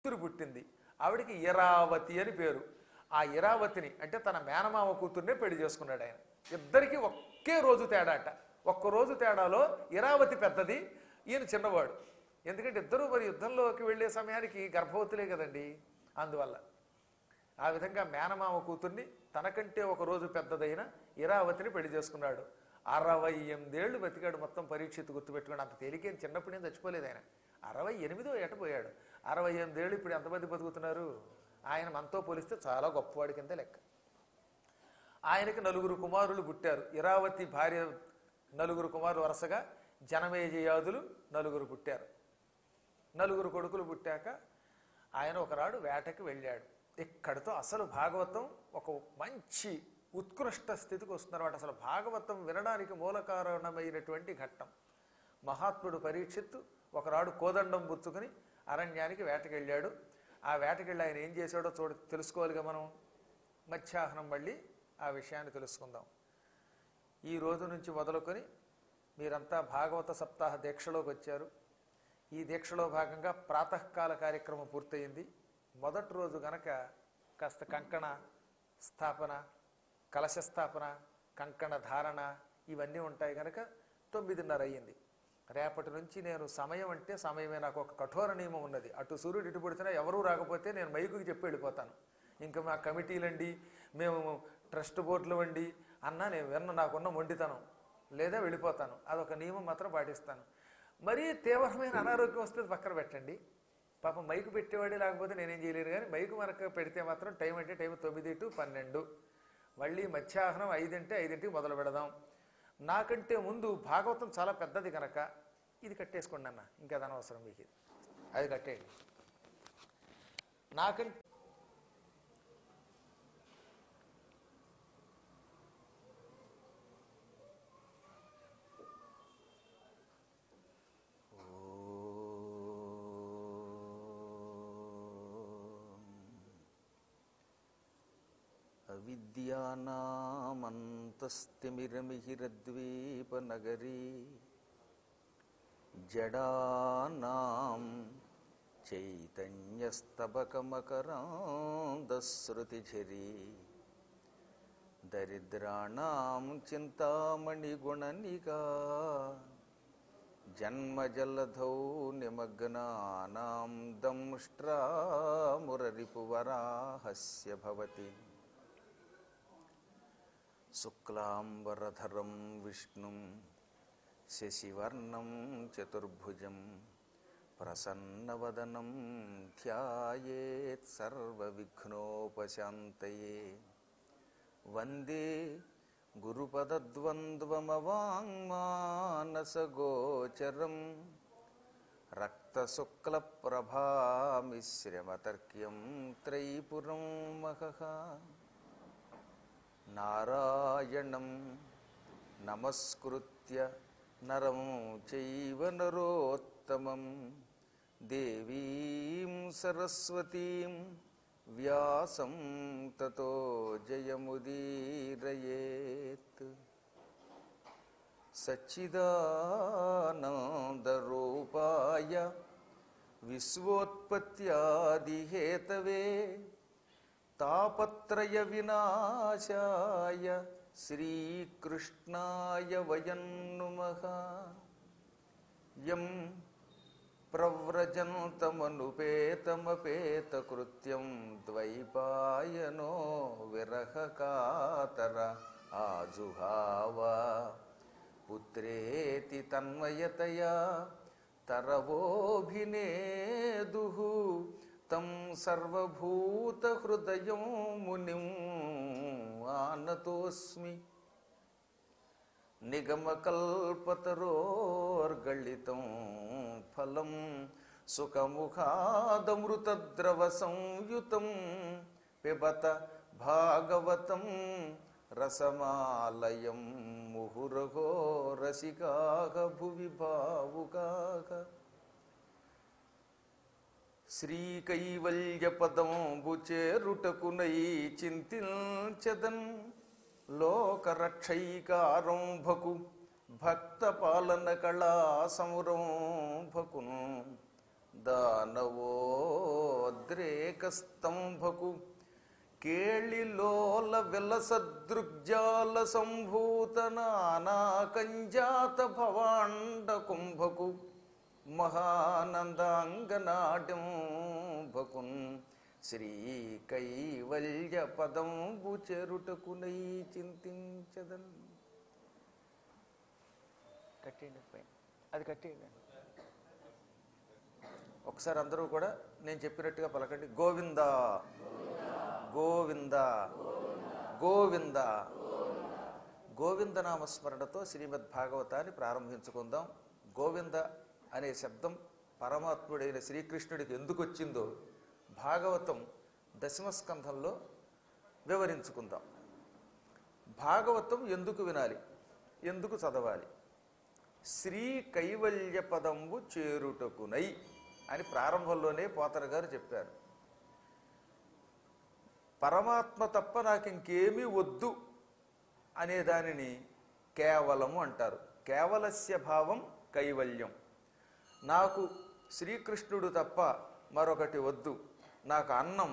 కూతురు పుట్టింది. ఆవిడికి ఇరావతి అని పేరు. ఆ ఇరావతిని అంటే తన మేనమామ కూతుర్నే పెళ్లి చేసుకున్నాడు ఆయన. ఇద్దరికి ఒకే రోజు తేడాట. ఒక్క రోజు తేడాలో ఇరావతి పెద్దది, ఈయన చిన్నవాడు. ఎందుకంటే ఇద్దరూ మరి యుద్ధంలోకి వెళ్ళే సమయానికి గర్భవతులే కదండి. అందువల్ల ఆ విధంగా మేనమామ కూతుర్ని తనకంటే ఒక రోజు పెద్దదైన ఇరావతిని పెళ్లి చేసుకున్నాడు. 68 ఏళ్ళు బతికాడు మొత్తం. పరీక్షిత్తు గుర్తుపెట్టుకోండి, అంత తేలికేం చిన్నప్పుడేం చచ్చిపోలేదు ఆయన. 68వ ఏట పోయాడు. 68 ఏళ్ళు ఇప్పుడు ఎంతమంది బతుకుతున్నారు? ఆయన మనతో పోలిస్తే చాలా గొప్పవాడి కింద లెక్క. ఆయనకి 9 కుమారులు పుట్టారు. ఇరావతి భార్య 9 కుమారులు వరుసగా జనమేజయాదులు 9 పుట్టారు. 9 కొడుకులు పుట్టాక ఆయన ఒకనాడు వేటకి వెళ్ళాడు. ఇక్కడితో అసలు భాగవతం ఒక మంచి ఉత్కృష్ట స్థితికి వస్తున్నమాట. అసలు భాగవతం వినడానికి మూల కారణమైనటువంటి ఘట్టం. మహాత్ముడు పరీక్షిత్తు ఒకనాడు కోదండం పుచ్చుకుని అరణ్యానికి వేటకెళ్ళాడు. ఆ వేటకెళ్ళి ఆయన ఏం చేశాడో తెలుసుకోవాలిగా మనం. మధ్యాహ్నం మళ్ళీ ఆ విషయాన్ని తెలుసుకుందాం. ఈ రోజు నుంచి మొదలుకొని మీరంతా భాగవత సప్తాహ దీక్షలోకి వచ్చారు. ఈ దీక్షలో భాగంగా ప్రాతకాల కార్యక్రమం పూర్తయింది. మొదటి రోజు గనక కాస్త కంకణ స్థాపన, కలశ స్థాపన, కంకణ ధారణ ఇవన్నీ ఉంటాయి కనుక 9:30 అయ్యింది. రేపటి నుంచి నేను సమయం అంటే సమయమే. నాకు ఒక కఠోర నియమం ఉన్నది. అటు సూర్యుడు ఇటు పడితేనే ఎవరూ రాకపోతే నేను మైకుకి చెప్పి వెళ్ళిపోతాను. ఇంకా మా కమిటీలండి, మేము ట్రస్ట్ బోర్డులు వండి అన్నా నేను విన్న నాకున్న మొండితనం, లేదా వెళ్ళిపోతాను. అదొక నియమం మాత్రం పాటిస్తాను. మరీ తీవ్రమైన అనారోగ్యం వస్తే పక్కన పెట్టండి. పాపం మైకు పెట్టేవాడే లేకపోతే నేనేం చేయలేను. కానీ మైకు మనకు పెడితే మాత్రం టైం అంటే టైం 9 to 12. మళ్ళీ మధ్యాహ్నం 5 అంటే 5ంటికి మొదలు పెడదాం. నాకంటే ముందు భాగవతం చాలా పెద్దది కనుక ఇది కట్టేసుకోండి అన్న, ఇంకా అది అనవసరం మీకు. అది కట్టేయండి. నాకంటే అవిద్యానామంతస్తిమిరమిహిరద్వీపనగరీ జడానాం చైతన్యస్తబకమకరాంధశ్రుతిఝరీ దరిద్రాణాం చింతామణిగుణనికా జన్మజలధౌ నిమగ్నానాం దంష్ట్రామురరిపువరాహస్య భవతి. శుక్లాంబరధరం విష్ణుం శశివర్ణం చతుర్భుజం ప్రసన్నవదనం ధ్యాయేత్ సర్వవిఘ్నోపశాంతయే. వందే గురుపదద్వంద్వమవాంగ్మానసగోచరం రక్తశుక్లప్రభామిశ్రమతర్క్యం త్రైపురం మహః. నారాయణం నమస్కృత్య నరం చైవ నరోత్తమం దేవీం సరస్వతీం వ్యాసం తతో జయముదీరయేత్. సచ్చిదానందరూపాయ విశ్వోత్పత్యాదిహేతవే తాపత్రయ వినాశాయ శ్రీకృష్ణాయ వయం నుమః. యం ప్రవ్రజంతమనుపేతమపేతకృత్యం ద్వైపాయనో విరహకాతర ఆజుహావ. పుత్రేతి తన్మయతయా తరవోభినేదుః తం సర్వభూతహృదయం మునిం ఆనతోస్మి. నిగమకల్పతరోర్గళితం ఫలం సుఖముఖాదమృతద్రవ సంయుతం పిబత భాగవతం రసమాలయం ముహురహో రసికాః భువి భావుకాః. శ్రీకైవల్యపదంబు చేరుటకునై చింతించెదన్ లోకరక్షైకారంభకు భక్తపాలన కళా సంరంభకును దానవోద్ధారక ద్రేకస్తంభకు కేళిలోల విలసదృగ్జాల సంభూత నానాకంజాత భవాండ కుంభకు మహానందాంగనాడ్యంభకున్ శ్రీ కైవల్య పదంబు చెరుటకునై చింతించదన్. కట్టేయండి పైన, అది కట్టేయండి. ఒకసారి అందరూ కూడా నేను చెప్పినట్టుగా పలకండి. గోవింద గోవింద గోవింద. గోవింద నామస్మరణతో శ్రీమద్ భాగవతాన్ని ప్రారంభించుకుందాం. గోవింద అనే శబ్దం పరమాత్ముడైన శ్రీకృష్ణుడికి ఎందుకు వచ్చిందో భాగవతం దశమ స్కంధంలో వివరించుకుందాం. భాగవతం ఎందుకు వినాలి, ఎందుకు చదవాలి? శ్రీ కైవల్య పదంబు చేరుటకునై అని ప్రారంభంలోనే పోతన గారు చెప్పారు. పరమాత్మ తప్ప నాకు ఇంకేమీ వద్దు అనే దానిని కేవలము అంటారు. కేవలస్య భావం కైవల్యం. నాకు శ్రీకృష్ణుడు తప్ప మరొకటి వద్దు, నాకు అన్నం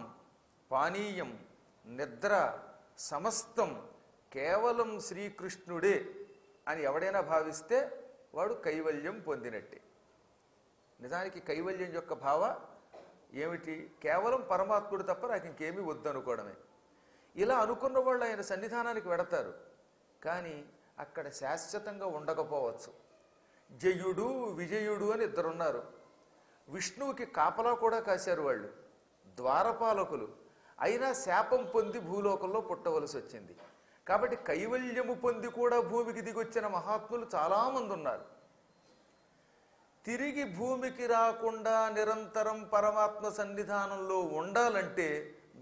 పానీయం నిద్ర సమస్తం కేవలం శ్రీకృష్ణుడే అని ఎవడైనా భావిస్తే వాడు కైవల్యం పొందినట్టే. నిజానికి కైవల్యం యొక్క భావ ఏమిటి? కేవలం పరమాత్ముడు తప్ప నాకు ఇంకేమీ వద్దు అనుకోవడమే. ఇలా అనుకున్న వాళ్ళు ఆయన సన్నిధానానికి వెడతారు, కానీ అక్కడ శాశ్వతంగా ఉండకపోవచ్చు. జయుడు విజయుడు అని ఇద్దరున్నారు. విష్ణువుకి కాపలా కూడా కాశారు వాళ్ళు, ద్వారపాలకులు. అయినా శాపం పొంది భూలోకంలో పుట్టవలసి వచ్చింది. కాబట్టి కైవల్యము పొంది కూడా భూమికి దిగొచ్చిన మహాత్ములు చాలామంది ఉన్నారు. తిరిగి భూమికి రాకుండా నిరంతరం పరమాత్మ సన్నిధానంలో ఉండాలంటే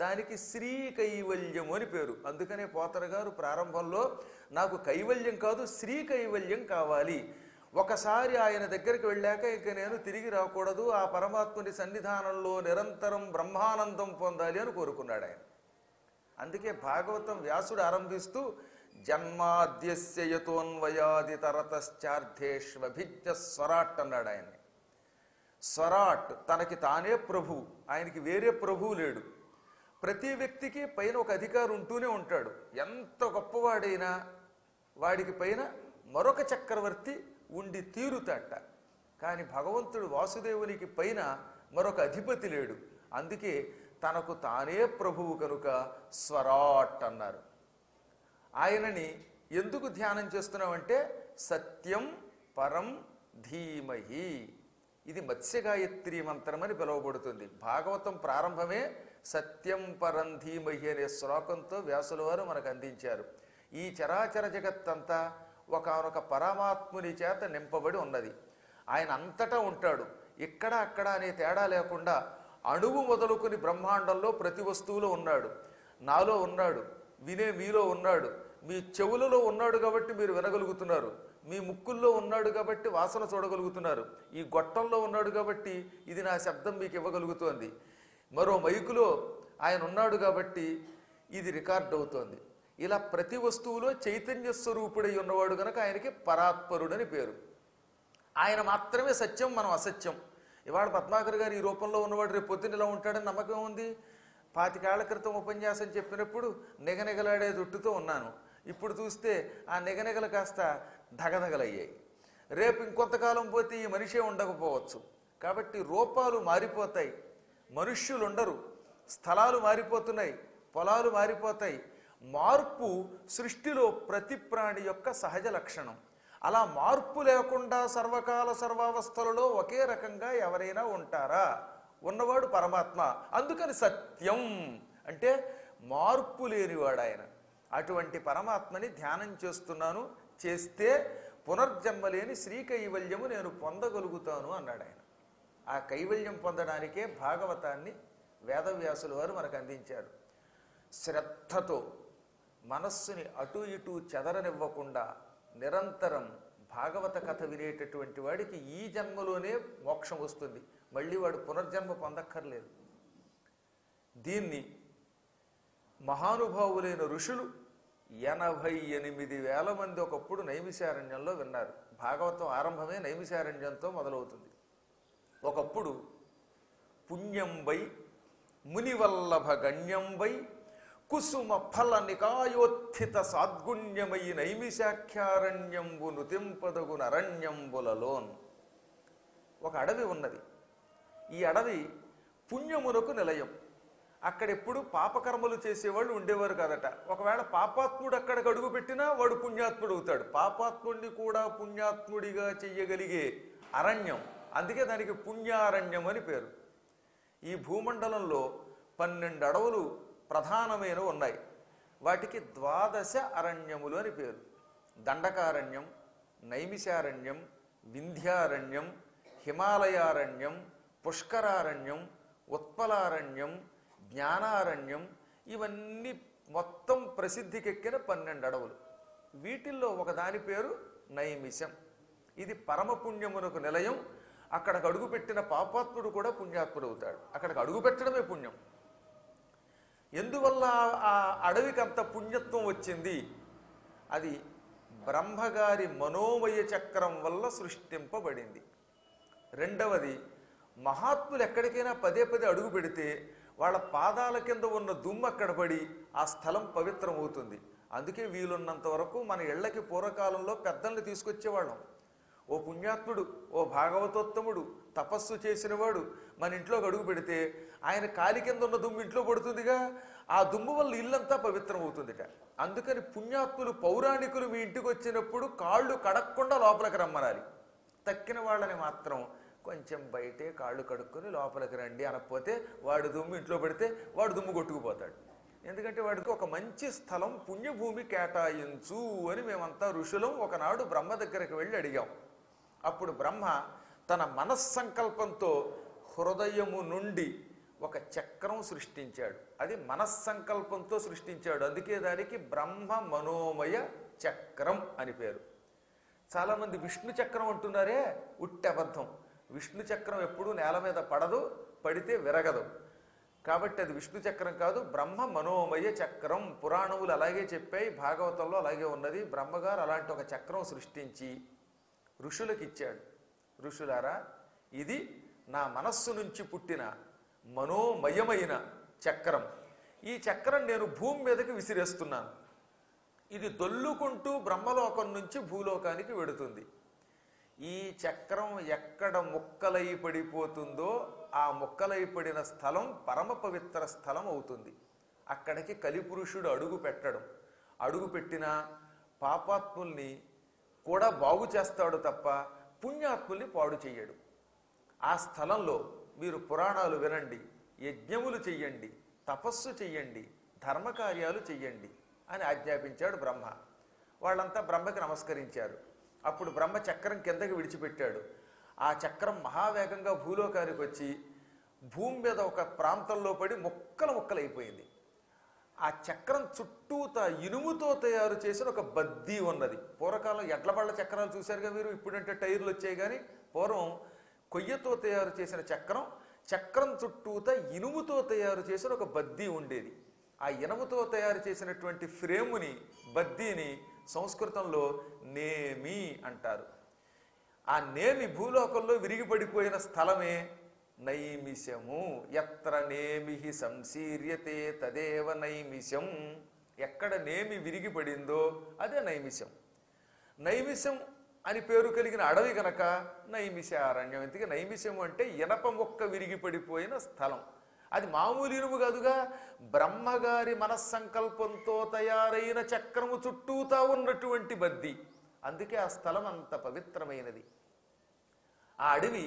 దానికి శ్రీ కైవల్యము అని పేరు. అందుకనే పోతన గారు ప్రారంభంలో నాకు కైవల్యం కాదు శ్రీ కైవల్యం కావాలి, ఒకసారి ఆయన దగ్గరికి వెళ్ళాక ఇక నేను తిరిగి రాకూడదు, ఆ పరమాత్ముని సన్నిధానంలో నిరంతరం బ్రహ్మానందం పొందాలి అని కోరుకున్నాడు ఆయన. అందుకే భాగవతం వ్యాసుడు ఆరంభిస్తూ జన్మాద్యస్య యతోన్వయాది తరతశ్చార్థేష్వభిజ్ఞ స్వరాట్ అన్నాడు ఆయన్ని. స్వరాట్ తనకి తానే ప్రభువు, ఆయనకి వేరే ప్రభువు లేడు. ప్రతి వ్యక్తికి పైన ఒక అధికారి ఉంటూనే ఉంటాడు. ఎంత గొప్పవాడైనా వాడికి పైన మరొక చక్రవర్తి ఉండి తీరుతాట. కానీ భగవంతుడు వాసుదేవునికి పైన మరొక అధిపతి లేడు. అందుకే తనకు తానే ప్రభువు కనుక స్వరాట్ అన్నారు. ఆయనని ఎందుకు ధ్యానం చేస్తున్నామంటే సత్యం పరం ధీమహి, ఇది మత్స్యగాయత్రి మంత్రం అని పిలువబడుతుంది. భాగవతం ప్రారంభమే సత్యం పరం ధీమహి అనే శ్లోకంతో వ్యాసుల వారు మనకు అందించారు. ఈ చరాచర జగత్తంతా ఒకనొక పరమాత్ముని చేత నింపబడి ఉన్నది. ఆయన అంతటా ఉంటాడు, ఇక్కడ అక్కడ అనే తేడా లేకుండా అణువు మొదలుకొని బ్రహ్మాండంలో ప్రతి వస్తువులో ఉన్నాడు. నాలో ఉన్నాడు, వినే మీలో ఉన్నాడు, మీ చెవులలో ఉన్నాడు కాబట్టి మీరు వినగలుగుతున్నారు, మీ ముక్కుల్లో ఉన్నాడు కాబట్టి వాసన చూడగలుగుతున్నారు, ఈ గొట్టంలో ఉన్నాడు కాబట్టి ఇది నా శబ్దం మీకు ఇవ్వగలుగుతోంది, మరో మైకులో ఆయన ఉన్నాడు కాబట్టి ఇది రికార్డ్ అవుతోంది. ఇలా ప్రతి వస్తువులో చైతన్య స్వరూపుడై ఉన్నవాడు కనుక ఆయనకి పరాత్పరుడని పేరు. ఆయన మాత్రమే సత్యం, మనం అసత్యం. ఇవాళ పద్మాకర్ గారు ఈ రూపంలో ఉన్నవాడు రేపు పొద్దున్న ఇలా ఉంటాడని నమ్మకం ఉంది. 25 ఏళ్ల క్రితం ఉపన్యాసం చెప్పినప్పుడు నిగనిగలాడే జుట్టుతో ఉన్నాను. ఇప్పుడు చూస్తే ఆ నిగనిగలు కాస్త ధగధగలయ్యాయి. రేపు ఇంకొంతకాలం పోతే ఈ మనిషే ఉండకపోవచ్చు. కాబట్టి రూపాలు మారిపోతాయి, మనుష్యులు ఉండరు, స్థలాలు మారిపోతున్నాయి, పొలాలు మారిపోతాయి. మార్పు సృష్టిలో ప్రతి ప్రాణి యొక్క సహజ లక్షణం. అలా మార్పు లేకుండా సర్వకాల సర్వావస్థలలో ఒకే రకంగా ఎవరైనా ఉంటారా? ఉన్నవాడు పరమాత్మ. అందుకని సత్యం అంటే మార్పు లేనివాడు ఆయన. అటువంటి పరమాత్మని ధ్యానం చేస్తున్నాను, చేస్తే పునర్జన్మ లేని శ్రీ కైవల్యము నేను పొందగలుగుతాను అన్నాడు ఆయన. ఆ కైవల్యం పొందడానికే భాగవతాన్ని వేదవ్యాసుల వారు మనకు అందించారు. శ్రద్ధతో మనస్సుని అటు ఇటు చెదరనివ్వకుండా నిరంతరం భాగవత కథ వినేటటువంటి వాడికి ఈ జన్మలోనే మోక్షం వస్తుంది, మళ్ళీ వాడు పునర్జన్మ పొందక్కర్లేదు. దీన్ని మహానుభావులైన ఋషులు 88,000 మంది ఒకప్పుడు నైమిషారణ్యంలో విన్నారు. భాగవతం ఆరంభమే నైమిషారణ్యంతో మొదలవుతుంది. ఒకప్పుడు పుణ్యం వై మునివల్లభ గణ్యంబై కుసుమ ఫల నికాయోత్థిత సాద్గుణ్యమై నైమిషాఖ్యారణ్యంబు నుతింపదగున అరణ్యంబులలోన్. ఒక అడవి ఉన్నది. ఈ అడవి పుణ్యమునకు నిలయం. అక్కడెప్పుడు పాపకర్మలు చేసేవాళ్ళు ఉండేవారు కాదట. ఒకవేళ పాపాత్ముడు అక్కడికి అడుగు పెట్టినా వాడు పుణ్యాత్ముడు అవుతాడు. పాపాత్ముడిని కూడా పుణ్యాత్ముడిగా చెయ్యగలిగే అరణ్యం, అందుకే దానికి పుణ్యారణ్యం అని పేరు. ఈ భూమండలంలో 12 అడవులు ప్రధానమైన ఉన్నాయి. వాటికి 12 అరణ్యములు అని పేరు. దండకారణ్యం, నైమిషారణ్యం, వింధ్యారణ్యం, హిమాలయారణ్యం, పుష్కరారణ్యం, ఉత్పలారణ్యం, జ్ఞానారణ్యం, ఇవన్నీ మొత్తం ప్రసిద్ధికెక్కిన 12 అడవులు. వీటిల్లో ఒకదాని పేరు నైమిషం. ఇది పరమపుణ్యమునకు నిలయం. అక్కడికి అడుగుపెట్టిన పాపాత్ముడు కూడా పుణ్యాత్ముడు అవుతాడు. అక్కడికి అడుగు పెట్టడమే పుణ్యం. ఎందువల్ల ఆ అడవికి అంత పుణ్యత్వం వచ్చింది? అది బ్రహ్మగారి మనోమయ చక్రం వల్ల సృష్టింపబడింది. రెండవది, మహాత్ములు ఎక్కడికైనా పదే పదే అడుగు పెడితే వాళ్ళ పాదాల కింద ఉన్న దుమ్ము అక్కడ పడి ఆ స్థలం పవిత్రమవుతుంది. అందుకే వీలున్నంత వరకు మన ఇళ్లకి పూర్వకాలంలో పెద్దల్ని తీసుకొచ్చేవాళ్ళం. ఓ పుణ్యాత్ముడు, ఓ భాగవతోత్తముడు, తపస్సు చేసినవాడు మన ఇంట్లోకి అడుగు పెడితే ఆయన కాలి కింద ఉన్న దుమ్ము ఇంట్లో పడుతుందిగా, ఆ దుమ్ము వల్ల ఇల్లంతా పవిత్రం అవుతుందిట. అందుకని పుణ్యాత్ములు, పౌరాణికులు మీ ఇంటికి వచ్చినప్పుడు కాళ్ళు కడక్కుండా లోపలికి రమ్మనాలి. తక్కిన వాళ్ళని మాత్రం కొంచెం బయటే కాళ్ళు కడుక్కొని లోపలికి రండి అనకపోతే వాడు దుమ్ము ఇంట్లో పెడితే వాడు దుమ్ము కొట్టుకుపోతాడు. ఎందుకంటే వాడికి ఒక మంచి స్థలం, పుణ్యభూమి కేటాయించు అని మేమంతా ఋషులం ఒకనాడు బ్రహ్మ దగ్గరికి వెళ్ళి అడిగాం. అప్పుడు బ్రహ్మ తన మనస్సంకల్పంతో హృదయము నుండి ఒక చక్రం సృష్టించాడు. అది మనస్సంకల్పంతో సృష్టించాడు. అందుకే దానికి బ్రహ్మ మనోమయ చక్రం అని పేరు. చాలామంది విష్ణు చక్రం అంటున్నారే, ఉట్టి అబద్ధం. విష్ణు చక్రం ఎప్పుడూ నేల మీద పడదు, పడితే విరగదు. కాబట్టి అది విష్ణు చక్రం కాదు, బ్రహ్మ మనోమయ చక్రం. పురాణములు అలాగే చెప్పాయి, భాగవతంలో అలాగే ఉన్నది. బ్రహ్మగారు అలాంటి ఒక చక్రం సృష్టించి ఋషులకు ఇచ్చాడు. ఋషులారా, ఇది నా మనస్సు నుంచి పుట్టిన మనోమయమైన చక్రం. ఈ చక్రం నేను భూమి మీదకి విసిరేస్తున్నాను. ఇది దొల్లుకుంటూ బ్రహ్మలోకం నుంచి భూలోకానికి వెడుతుంది. ఈ చక్రం ఎక్కడ ముక్కలై పడిపోతుందో ఆ ముక్కలై పడిన స్థలం పరమ పవిత్ర స్థలం అవుతుంది. అక్కడికి కలిపురుషుడు అడుగు పెట్టడం. అడుగు పెట్టిన పాపాత్ముల్ని కూడా బాగు చేస్తాడు తప్ప పుణ్యాత్ముల్ని పాడు చెయ్యడు. ఆ స్థలంలో మీరు పురాణాలు వినండి, యజ్ఞములు చెయ్యండి, తపస్సు చెయ్యండి, ధర్మకార్యాలు చెయ్యండి అని ఆజ్ఞాపించాడు బ్రహ్మ. వాళ్ళంతా బ్రహ్మకి నమస్కరించారు. అప్పుడు బ్రహ్మ చక్రం కిందకి విడిచిపెట్టాడు. ఆ చక్రం మహావేగంగా భూలోకానికి వచ్చి భూమి మీద ఒక ప్రాంతంలో పడి ముక్కలు ముక్కలైపోయింది. ఆ చక్రం చుట్టూత ఇనుముతో తయారు చేసిన ఒక బద్దీ ఉన్నది. పూర్వకాలం ఎడ్లబళ్ళ చక్రాలు చూశారుగా మీరు, ఇప్పుడంటే టైర్లు వచ్చాయి. కానీ పూర్వం కొయ్యతో తయారు చేసిన చక్రం, చక్రం చుట్టూత ఇనుముతో తయారు చేసిన ఒక బద్దీ ఉండేది. ఆ ఇనుముతో తయారు చేసినటువంటి ఫ్రేముని, బద్దీని సంస్కృతంలో నేమి అంటారు. ఆ నేమి భూలోకంలో విరిగిపడిపోయిన స్థలమే నైమిషము. ఎత్ర నేమిహి సంశీర్యతే తదేవ నైమిషం. ఎక్కడ నేమి విరిగిపడిందో అదే నైమిషం. నైమిషం అని పేరు కలిగిన అడవి గనక నైమిషారణ్యం. ఎందుకు నైమిషం అంటే ఇనప మొక్క విరిగిపడిపోయిన స్థలం. అది మామూలు ఇనుము కాదుగా, బ్రహ్మగారి మనస్సంకల్పంతో తయారైన చక్రము చుట్టూతా ఉన్నటువంటి బద్ది. అందుకే ఆ స్థలం అంత పవిత్రమైనది. ఆ అడవి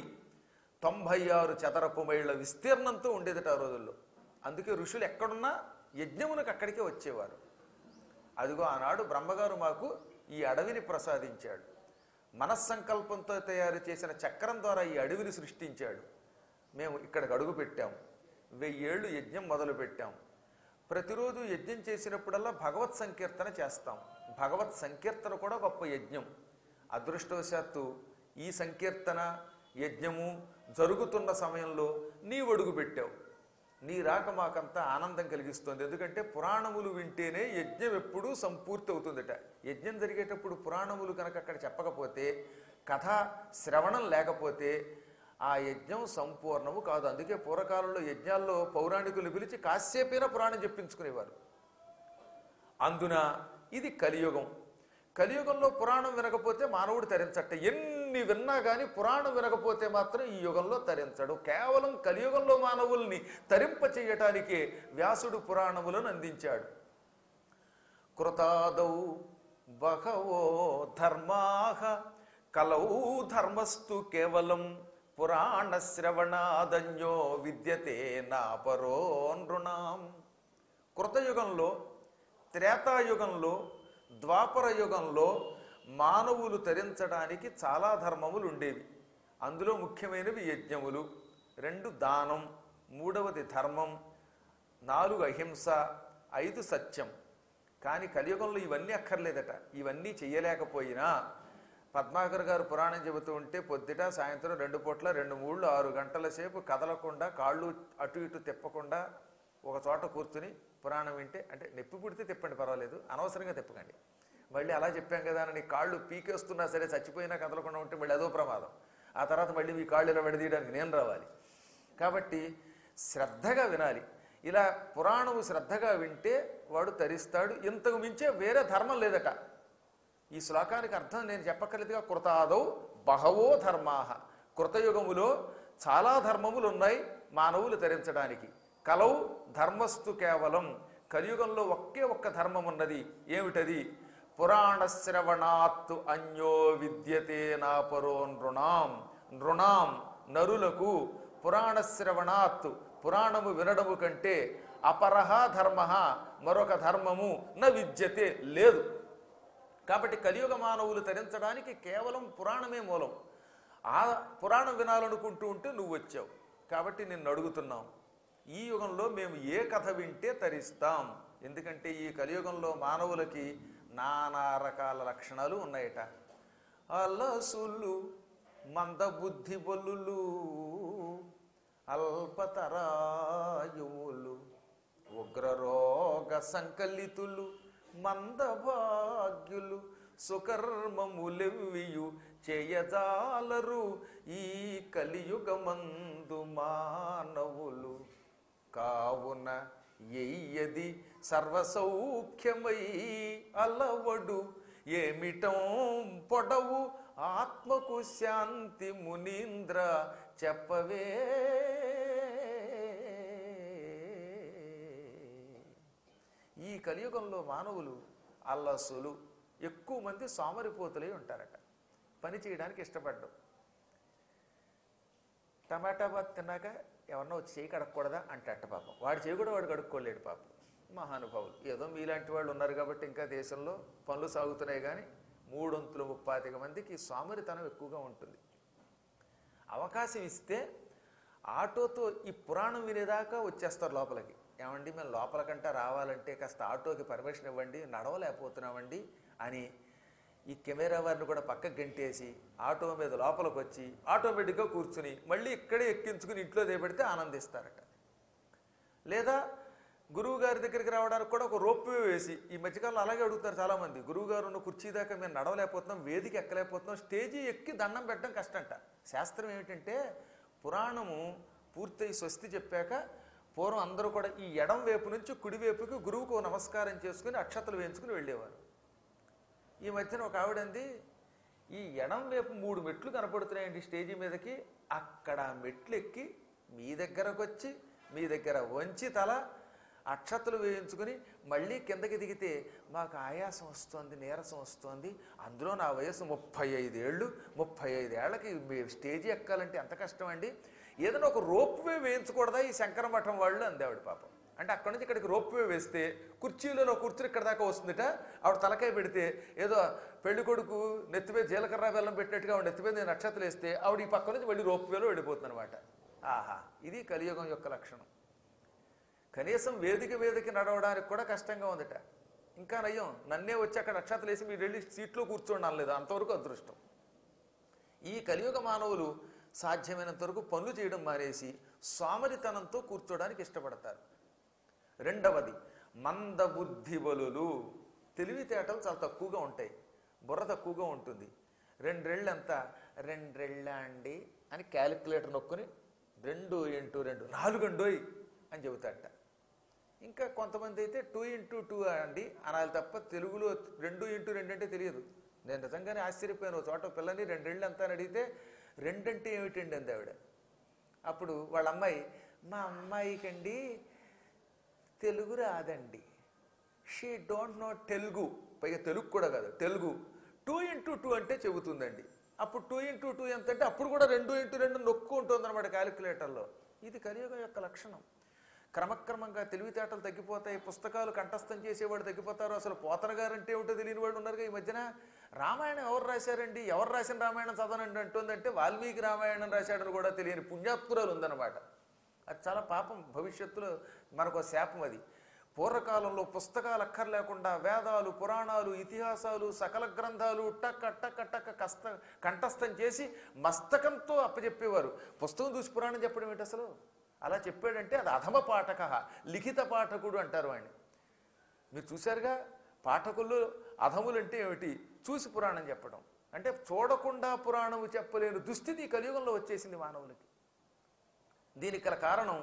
96 చదరపు మైళ్ళ విస్తీర్ణంతో ఉండేదట ఆ రోజుల్లో. అందుకే ఋషులు ఎక్కడున్నా యజ్ఞమునకు అక్కడికే వచ్చేవారు. అదిగో ఆనాడు బ్రహ్మగారు మాకు ఈ అడవిని ప్రసాదించాడు. మనస్సంకల్పంతో తయారు చేసిన చక్రం ద్వారా ఈ అడవిని సృష్టించాడు. మేము ఇక్కడికి అడుగు పెట్టాము. 1000 ఏళ్ళు యజ్ఞం మొదలు పెట్టాం. ప్రతిరోజు యజ్ఞం చేసినప్పుడల్లా భగవత్ సంకీర్తన చేస్తాం. భగవత్ సంకీర్తన కూడా గొప్ప యజ్ఞం. అదృష్టవశాత్తు ఈ సంకీర్తన యజ్ఞము జరుగుతున్న సమయంలో నీవు అడుగు పెట్టావు. నీ రాక మాకంతా ఆనందం కలిగిస్తుంది. ఎందుకంటే పురాణములు వింటేనే యజ్ఞం ఎప్పుడూ సంపూర్తి అవుతుందట. యజ్ఞం జరిగేటప్పుడు పురాణములు కనుక అక్కడ చెప్పకపోతే, కథా శ్రవణం లేకపోతే ఆ యజ్ఞం సంపూర్ణము కాదు. అందుకే పూర్వకాలంలో యజ్ఞాల్లో పౌరాణికులు పిలిచి కాసేపైనా పురాణం చెప్పించుకునేవారు. అందున ఇది కలియుగం. కలియుగంలో పురాణం వినకపోతే మానవుడు తరించట. ఎన్ని విన్నా కానీ పురాణం వినకపోతే మాత్రం ఈ యుగంలో తరించడు. కేవలం కలియుగంలో మానవుల్ని తరింప చెయ్యటానికే వ్యాసుడు పురాణములను అందించాడు. కృతాదౌ బహవో ధర్మాః కలౌ ధర్మస్తు కేవలం పురాణ శ్రవణాదన్యో విద్యతే నాపరో నృణాం. కృతయుగంలో, త్రేతాయుగంలో, ద్వాపర యుగంలో మానవులు తరించడానికి చాలా ధర్మములు ఉండేవి. అందులో ముఖ్యమైనవి యజ్ఞములు, 2 దానం, 3వది ధర్మం, 4 అహింస, 5 సత్యం. కానీ కలియుగంలో ఇవన్నీ అక్కర్లేదట. ఇవన్నీ చెయ్యలేకపోయినా పద్మాకర్ గారు పురాణం చెబుతూ ఉంటే పొద్దుట సాయంత్రం 2 పూట్ల 2 మూళ్ళు 6 గంటల సేపు కదలకుండా, కాళ్ళు అటు ఇటు తిప్పకుండా ఒక చోట కూర్చుని పురాణం వింటే, అంటే నొప్పి పుడితే తిప్పండి పర్వాలేదు, అనవసరంగా తిప్పకండి. మళ్ళీ అలా చెప్పాం కదా అని కాళ్ళు పీకేస్తున్నా సరే చచ్చిపోయినా కదలకుండా ఉంటే మళ్ళీ అదో ప్రమాదం. ఆ తర్వాత మళ్ళీ మీ కాళ్ళు ఇలా విడదీయడానికి నేను రావాలి. కాబట్టి శ్రద్ధగా వినాలి. ఇలా పురాణము శ్రద్ధగా వింటే వాడు తరిస్తాడు. ఇంతకు మించే వేరే ధర్మం లేదట. ఈ శ్లోకానికి అర్థం నేను చెప్పక్కర్లేదుగా. కృతాదౌ బహవో ధర్మాః. కృతయుగములో చాలా ధర్మములు ఉన్నాయి మానవులు తరించడానికి. కలౌ ధర్మస్తు కేవలం. కలియుగంలో ఒక్క ధర్మం ఉన్నది. ఏమిటది? పురాణ శ్రవణాత్తు అన్యో విద్యతే నాపరో నృణాం. నృణాం నరులకు పురాణ శ్రవణాత్తు పురాణము వినడము కంటే అపరహ ధర్మ మరొక ధర్మము న విద్యతే లేదు. కాబట్టి కలియుగ మానవులు తరించడానికి కేవలం పురాణమే మూలం. ఆ పురాణం వినాలనుకుంటూ ఉంటే నువ్వు వచ్చావు. కాబట్టి నిన్ను అడుగుతున్నాం, ఈ యుగంలో మేము ఏ కథ వింటే తరిస్తాం? ఎందుకంటే ఈ కలియుగంలో మానవులకి నానా రకాల లక్షణాలు ఉన్నాయట. అలసులు, మందబుద్ధి బొల్లులు, అల్పతరాయువులు, ఉగ్రరోగ సంకలితులు, మందభాగ్యులు, సుకర్మములెవ్వియు చేయజాలరు ఈ కలియుగమందు మానవులు. కావున ఎయ్యది సర్వసౌఖ్యమై అలవడు ఏమిటం పొడవు ఆత్మకు శాంతి మునీంద్ర చెప్పవే. ఈ కలియుగంలో మానవులు అల్లసులు, ఎక్కువ మంది సోమరిపోతులై ఉంటారట. పని చేయడానికి ఇష్టపడ్డం. టమాటా బాత్ తిన్నాక ఎవరన్నా వచ్చి చేయి కడగకూడదా అంటట పాపం. వాడు చేయి కూడా వాడు కడుక్కోలేడు పాపం. మహానుభావులు ఏదో మీలాంటి వాళ్ళు ఉన్నారు కాబట్టి ఇంకా దేశంలో పనులు సాగుతున్నాయి. కానీ 325 మందికి సోమరితనం ఎక్కువగా ఉంటుంది. అవకాశం ఇస్తే ఆటోతో ఈ పురాణం వినేదాకా వచ్చేస్తారు లోపలికి. ఏమండి మేము లోపలికంటే రావాలంటే కాస్త ఆటోకి పర్మిషన్ ఇవ్వండి, నడవలేకపోతున్నామండి అని ఈ కెమెరా వారిని కూడా పక్కకు గంటేసి ఆటో మీద లోపలికి వచ్చి ఆటోమేటిక్గా కూర్చుని మళ్ళీ ఇక్కడే ఎక్కించుకుని ఇంట్లో దేపెడితే ఆనందిస్తారట. లేదా గురువు గారి దగ్గరికి రావడానికి కూడా ఒక రోప్వే వేసి, ఈ మధ్యకాలంలో అలాగే అడుగుతారు చాలామంది, గురువు గారు ఉన్న కుర్చీ దాకా మేము నడవలేకపోతున్నాం, వేదిక ఎక్కలేకపోతున్నాం, స్టేజీ ఎక్కి దండం పెట్టడం కష్టంట. శాస్త్రం ఏమిటంటే పురాణము పూర్తయి స్వస్తి చెప్పాక పూర్వం అందరూ కూడా ఈ ఎడం వైపు నుంచి కుడివైపుకి గురువుకు నమస్కారం చేసుకుని అక్షతలు వేయించుకుని వెళ్ళేవారు. ఈ మధ్యన ఒక ఆవిడంది, ఈ ఎడం వైపు 3 మెట్లు కనపడుతున్నాయండి స్టేజీ మీదకి, అక్కడ మెట్లు ఎక్కి మీ దగ్గరకు వచ్చి మీ దగ్గర వంచి తల అక్షతలు వేయించుకుని మళ్ళీ కిందకి దిగితే మాకు ఆయాసం వస్తుంది, నీరసం వస్తుంది, అందులో నా వయసు 35 ఏళ్ళు, 35 ఏళ్ళకి స్టేజీ ఎక్కాలంటే ఎంత కష్టం అండి, ఏదైనా ఒక రోప్వే వేయించకూడదా ఈ శంకర మఠం వాళ్ళు అందేవాడు పాపం. అంటే అక్కడి నుంచి ఇక్కడికి రోప్వే వేస్తే కుర్చీలలో కూర్చుని ఇక్కడ దాకా వస్తుందిట. ఆవిడ తలకాయ పెడితే ఏదో పెళ్లి కొడుకు నెత్తిమీద జీలకర్ర బెల్లం పెట్టినట్టుగా ఆవిడ నెత్తిమీద నేను నక్షత్రాలు వేస్తే ఆవిడ ఈ పక్క నుంచి మళ్ళీ రోప్వేలో వెళ్ళిపోతుంది అనమాట. ఆహా, ఇది కలియుగం యొక్క లక్షణం. కనీసం వేదిక నడవడానికి కూడా కష్టంగా ఉందట. ఇంకా నయ్యం, నన్నే వచ్చి అక్కడ నక్షత్రాలు వేసి మీరు వెళ్ళి సీట్లో కూర్చోండి అనలేదు, అంతవరకు అదృష్టం. ఈ కలియుగ మానవులు సాధ్యమైనంత వరకు పనులు చేయడం మానేసి సోమరితనంతో కూర్చోడానికి ఇష్టపడతారు. రెండవది మందబుద్ధి బలులు. తెలివితేటలు చాలా తక్కువగా ఉంటాయి, బుర్ర తక్కువగా ఉంటుంది. 2 రెళ్ళంతా 2 రెళ్ళ అండి అని క్యాలిక్యులేటర్ నొక్కుని 2 × 2 4 అండోయ్ అని చెబుతాడట. ఇంకా కొంతమంది అయితే 2 × 2 అండి అనాలి తప్ప తెలుగులో 2 × 2 అంటే తెలియదు. నేను నిజంగానే ఆశ్చర్యపోయాను. ఒక చోట పిల్లని 2 ఏళ్ళు ఎంత అని అడిగితే 2 అంటే ఏమిటండి అంది ఆవిడ. అప్పుడు వాళ్ళ అమ్మాయి, మా అమ్మాయికండి తెలుగు రాదండి, షీ డోంట్ నో తెలుగు, పైగా తెలుగు కూడా కాదు తెలుగు, 2 × 2 అంటే చెబుతుందండి. అప్పుడు 2 × 2 ఎంత అంటే అప్పుడు కూడా 2 × 2 నొక్కు ఉంటుంది అనమాట క్యాలిక్యులేటర్లో. ఇది కలియుగం యొక్క లక్షణం. క్రమక్రమంగా తెలివితేటలు తగ్గిపోతాయి, పుస్తకాలు కంఠస్థం చేసేవాళ్ళు తగ్గిపోతారు. అసలు పోతన గారు అంటే ఏమిటో తెలియని వాళ్ళు ఉన్నారుగా ఈ మధ్యన. రామాయణం ఎవరు రాశారండి, ఎవరు రాసిన రామాయణం చదవనండి అంటుందంటే వాల్మీకి రామాయణం రాశాడని కూడా తెలియని పుణ్యాత్పురాలు ఉందన్నమాట. అది చాలా పాపం. భవిష్యత్తులో మనకు శాపం అది. పూర్వకాలంలో పుస్తకాలు అక్కర్లేకుండా వేదాలు, పురాణాలు, ఇతిహాసాలు, సకల గ్రంథాలు టక్ టక్ టక్ కంఠస్థం చేసి మస్తకంతో అప్పచెప్పేవారు. పుస్తకం చూసి పురాణం చెప్పడం ఏంటి అసలు? అలా చెప్పాడంటే అది అధమ పాఠక, లిఖిత పాఠకుడు అంటారు వాడిని. మీరు చూశారుగా, పాఠకులు అధములు అంటే ఏమిటి? చూసి పురాణం చెప్పడం అంటే చూడకుండా పురాణము చెప్పలేని దుస్థితి కలియుగంలో వచ్చేసింది మానవులకి. దీనికి గల కారణం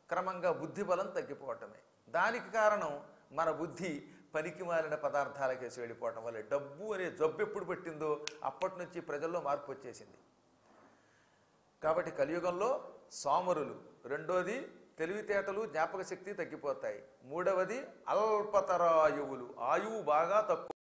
క్రమంగా బుద్ధి బలం తగ్గిపోవటమే. దానికి కారణం మన బుద్ధి పనికి మాలిన పదార్థాలకేసి వెళ్ళిపోవటం వల్ల. డబ్బు అనే జబ్బు ఎప్పుడు పెట్టిందో అప్పటి నుంచి ప్రజల్లో మార్పు వచ్చేసింది. కాబట్టి కలియుగంలో సోమరులు, రెండోది తెలివితేటలు, జ్ఞాపక శక్తి తగ్గిపోతాయి, మూడవది అల్పతరాయువులు, ఆయువు బాగా తక్కువ.